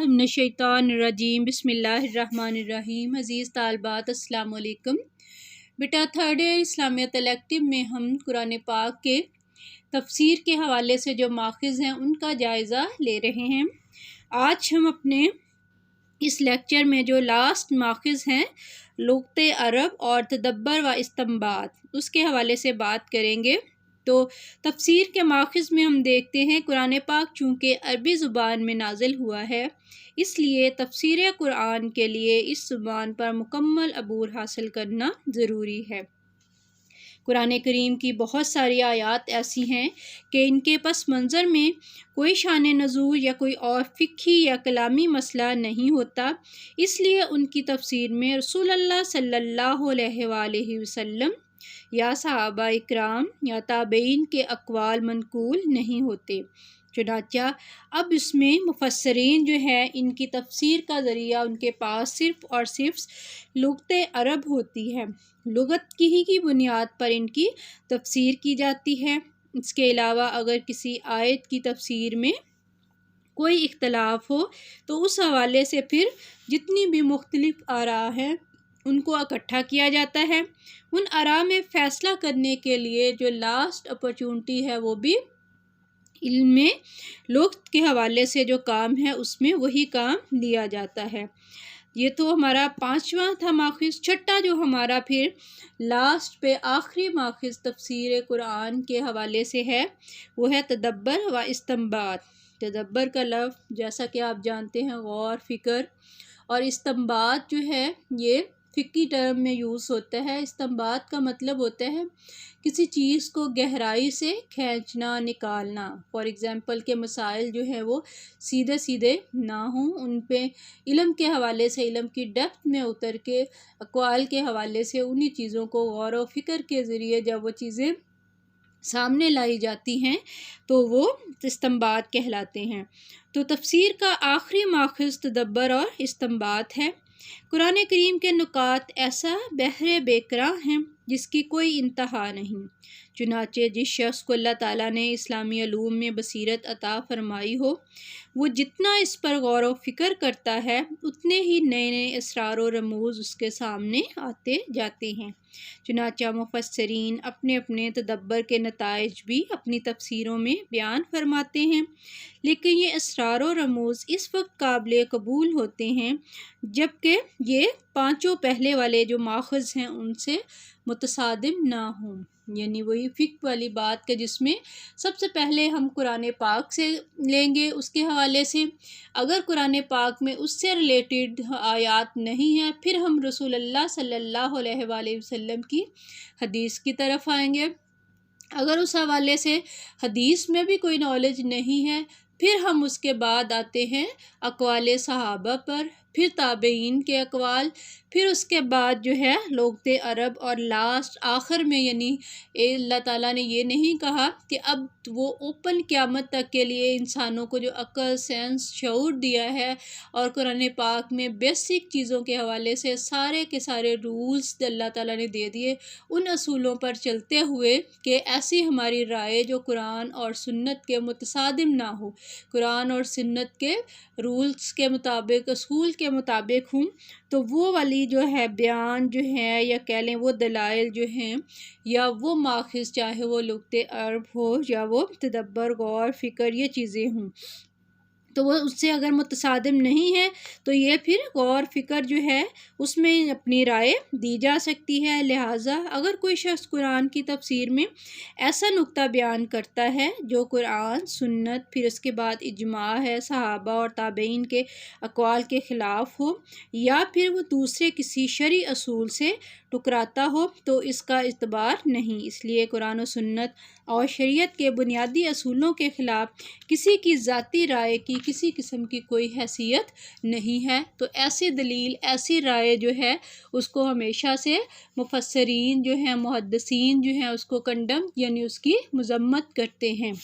बिस्मिल्लाहिर्रहमानिर्रहीम बिस्मिल्लाहिर्रहमानिर्रहीम। अज़ीज़ तालबात अस्सलाम वालेकुम। बेटा थर्ड ईयर इस्लामियत इलेक्टिव में हम कुरान पाक के तफसीर के हवाले से जो माखिज़ हैं उनका जायज़ा ले रहे हैं। आज हम अपने इस लेक्चर में जो लास्ट माखिज़ हैं लुग़त अरब और तदब्बर व इस्तिंबात उसके हवाले से बात करेंगे। तो तफसीर के माखिज़ में हम देखते हैं कुरान पाक चूँकि अरबी ज़ुबान में नाज़िल हुआ है इसलिए तफसीर कुरान के लिए इस ज़ुबान पर मुकम्मल अबूर हासिल करना ज़रूरी है। कुरान करीम की बहुत सारी आयात ऐसी हैं कि इनके पस मंज़र में कोई शान नज़ूल या कोई और फ़िक़ही या कलामी मसला नहीं होता, इसलिए उनकी तफसीर में रसूलुल्लाह सल्लल्लाहु अलैहि वसल्लम या सहाबा इकराम या ताबईन के अक़वाल मनकूल नहीं होते। चुनांचा अब इसमें मुफस्सिरीन जो है इनकी तफसीर का ज़रिया उनके पास सिर्फ़ और सिर्फ लुग़त अरब होती है, लुग़त की बुनियाद पर इनकी तफसीर की जाती है। इसके अलावा अगर किसी आयत की तफसीर में कोई इख्तलाफ हो तो उस हवाले से फिर जितनी भी मुख्तलिफ़ आरा हैं उनको इकट्ठा किया जाता है। उन आरा में फ़ैसला करने के लिए जो लास्ट अपॉर्चुनिटी है वो भी इल्म में लुग़त के हवाले से जो काम है उसमें वही काम लिया जाता है। ये तो हमारा पांचवा था माखिज़। छठा जो हमारा फिर लास्ट पे आखिरी माखिज़ तफसीर कुरान के हवाले से है वो है तदब्बर व इस्तिंबात। तदब्बर का लफ्ज़ जैसा कि आप जानते हैं गौर फ़िक्र, और इस्तिंबात जो है ये फ़िक़ही टर्म में यूज़ होता है। इस्तिंबात का मतलब होता है किसी चीज़ को गहराई से खींचना, निकालना। फॉर एग्ज़ाम्पल के मसाइल जो है वो सीधे सीधे ना हों, उन पे इल्म के हवाले से इल्म की डेप्थ में उतर के अक़वाल के हवाले से उन्हीं चीज़ों को गौर व फ़िक्र के ज़रिए जब वो चीज़ें सामने लाई जाती हैं तो वो इस्तिंबात कहलाते हैं। तो तफसीर का आखिरी माखिज़ तदब्बर और इस्तिंबात है। कुरान करीम के नुकात ऐसा बहरे बेकरां हैं जिसकी कोई इंतहा नहीं। चुनाचे जिस शख्स को अल्लाह ताला ने इस्लामी उलूम में बसीरत अता फ़रमाई हो वो जितना इस पर गौर व फ़िक्र करता है उतने ही नए नए असरार व रमूज़ उसके सामने आते जाते हैं। चुनाचा मुफस्सिरीन अपने अपने तदब्बर के नताइज भी अपनी तफसीरों में बयान फरमाते हैं, लेकिन ये असरार व रमूज़ इस वक्त काबिल कबूल होते हैं जबकि ये पाँचों पहले वाले जो माखिज़ हैं उनसे मुतसादिम ना हों। यानी वही फ़िक़्ह वाली बात के जिसमें सबसे पहले हम कुरान पाक से लेंगे उसके हवाले से, अगर कुरान पाक में उससे रिलेटेड आयात नहीं है फिर हम रसूलुल्लाह सल्लल्लाहु अलैहि वसल्लम की हदीस की तरफ आएंगे। अगर उस हवाले से हदीस में भी कोई नॉलेज नहीं है फिर हम उसके बाद आते हैं अक़वाल सहाबा पर, फिर ताबईन के अक़वाल, फिर उसके बाद जो है लुग़त अरब, और लास्ट आखिर में यानी अल्लाह ताला ने ये नहीं कहा कि अब वो ओपन क़यामत तक के लिए इंसानों को जो अक़ल, सेंस, शऊर दिया है और कुरान पाक में बेसिक चीज़ों के हवाले से सारे के सारे रूल्स अल्लाह ताला ने दे दिए, उन असूलों पर चलते हुए कि ऐसी हमारी राय जो कुरान और सुन्नत के मुतसादिम ना हो, कुरान और सुन्नत के रूल्स के मुताबिक, असूल के मुताबिक हूँ, तो वो वाली जो है बयान जो है या कह लें वो दलाइल जो हैं या वो माखिज़ चाहे वो लुग़त अरब हो या वो तदब्बर, गौर, फ़िक्र ये चीज़ें हों तो वो उससे अगर मुतसादिम नहीं है तो ये फिर गौर फ़िक्र जो है उसमें अपनी राय दी जा सकती है। लिहाजा अगर कोई शख्स कुरान की तफसीर में ऐसा नुक्ता बयान करता है जो कुरान, सुन्नत, फिर उसके बाद इजमा है सहाबा और ताबईन के अक़वाल के ख़िलाफ़ हो या फिर वो दूसरे किसी शरई असूल से टुकराता हो तो इसका इत्बार नहीं। इसलिए कुरान और सुन्नत और शरीयत के बुनियादी असूलों के ख़िलाफ़ किसी की ज़ाती राय की किसी किस्म की कोई हैसियत नहीं है। तो ऐसी दलील, ऐसी राय जो है उसको हमेशा से मुफस्सिरीन जो हैं, मुहद्दिसीन जो हैं उसको कंडम यानी उसकी मज़म्मत करते हैं।